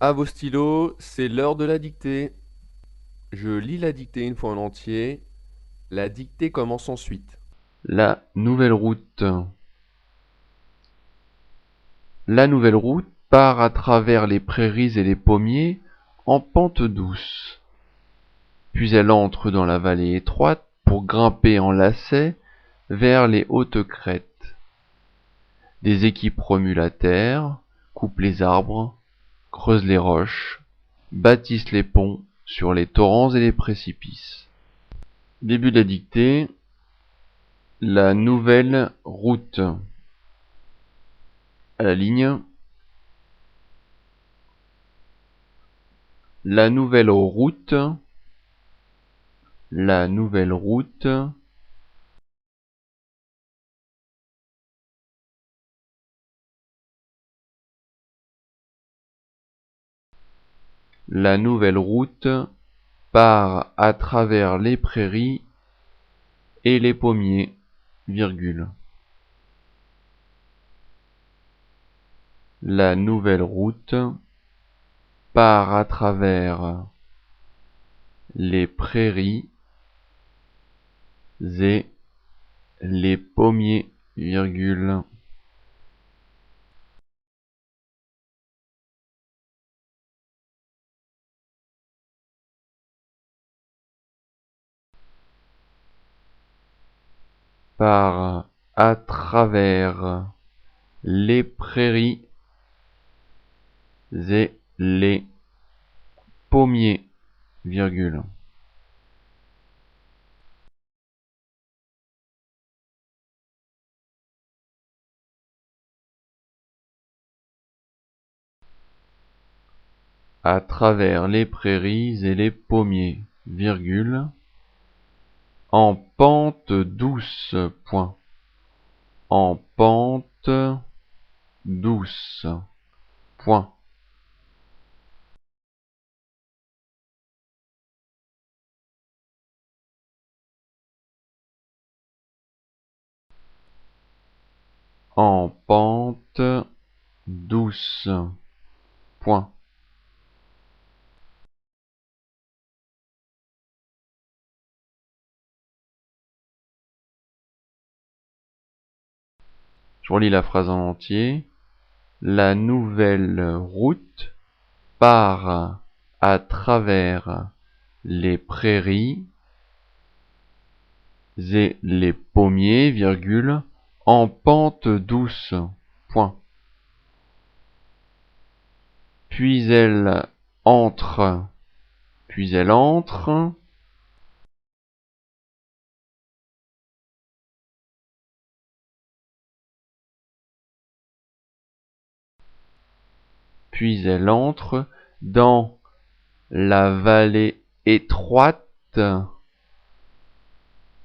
À vos stylos, c'est l'heure de la dictée. Je lis la dictée une fois en entier. La dictée commence ensuite. La nouvelle route. La nouvelle route part à travers les prairies et les pommiers en pente douce. Puis elle entre dans la vallée étroite pour grimper en lacet vers les hautes crêtes. Des équipes remuent la terre, coupent les arbres, creusent les roches, bâtissent les ponts sur les torrents et les précipices. Début de la dictée. La nouvelle route. À la ligne. La nouvelle route. La nouvelle route. La nouvelle route part à travers les prairies et les pommiers, virgule. La nouvelle route part à travers les prairies et les pommiers, virgule. Part à travers les prairies et les pommiers, virgule. À travers les prairies et les pommiers, virgule. En pente douce, point. En pente douce, point. En pente douce, point. Je relis la phrase en entier. La nouvelle route part à travers les prairies et les pommiers, virgule, en pente douce, point. Puis elle entre, puis elle entre, puis elle entre dans la vallée étroite,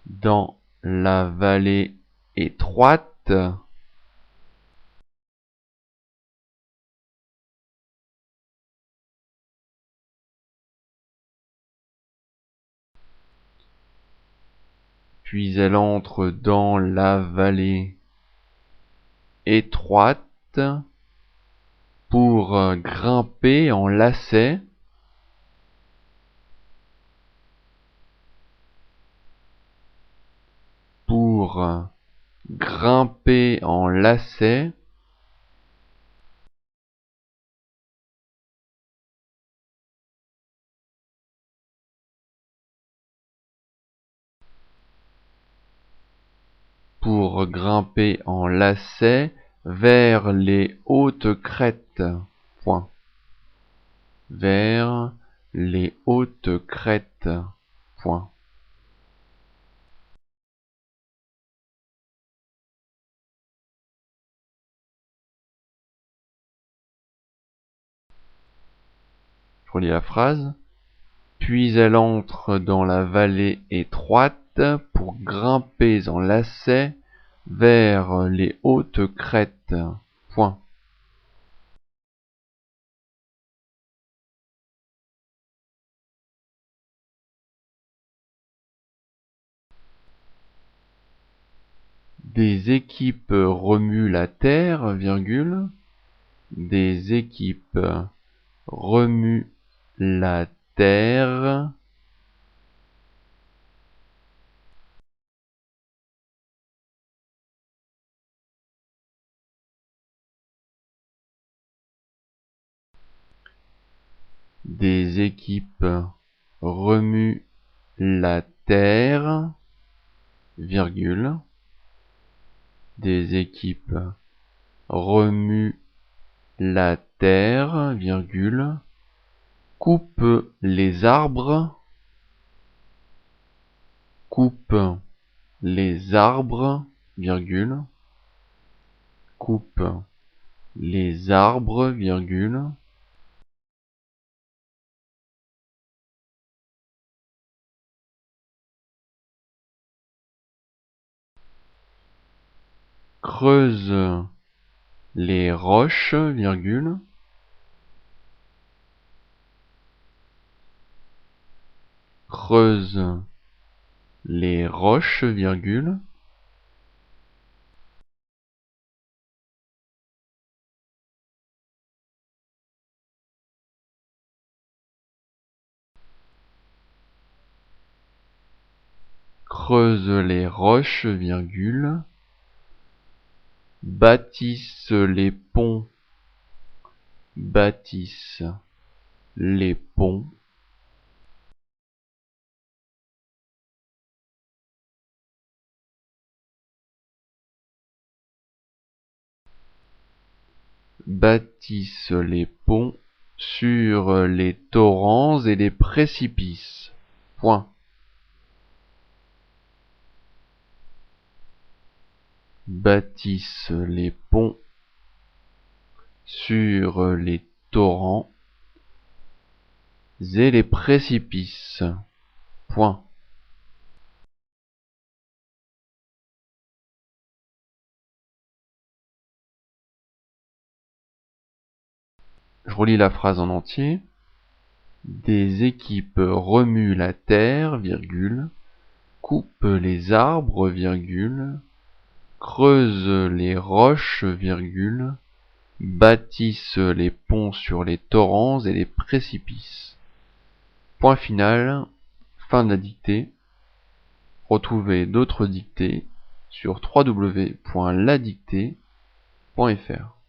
dans la vallée étroite, puis elle entre dans la vallée étroite pour grimper en lacet, pour grimper en lacet, pour grimper en lacet vers les hautes crêtes, point. Vers les hautes crêtes, point. Je relis la phrase. Puis elle entre dans la vallée étroite pour grimper en lacet vers les hautes crêtes, point. Des équipes remuent la terre, virgule. Des équipes remuent la terre. Des équipes remuent la terre, virgule. Des équipes remuent la terre, virgule. Coupe les arbres. Coupe les arbres, virgule. Coupe les arbres, virgule. Creuse les roches, virgule. Creuse les roches, virgule. Creuse les roches, virgule. Bâtissent les ponts. Bâtissent les ponts. Bâtissent les ponts sur les torrents et les précipices. Point. Bâtissent les ponts sur les torrents et les précipices. Point. Je relis la phrase en entier. Des équipes remuent la terre, virgule, coupent les arbres, virgule, creusent les roches, virgule, bâtissent les ponts sur les torrents et les précipices. Point final, fin de la dictée. Retrouvez d'autres dictées sur www.ladictée.fr.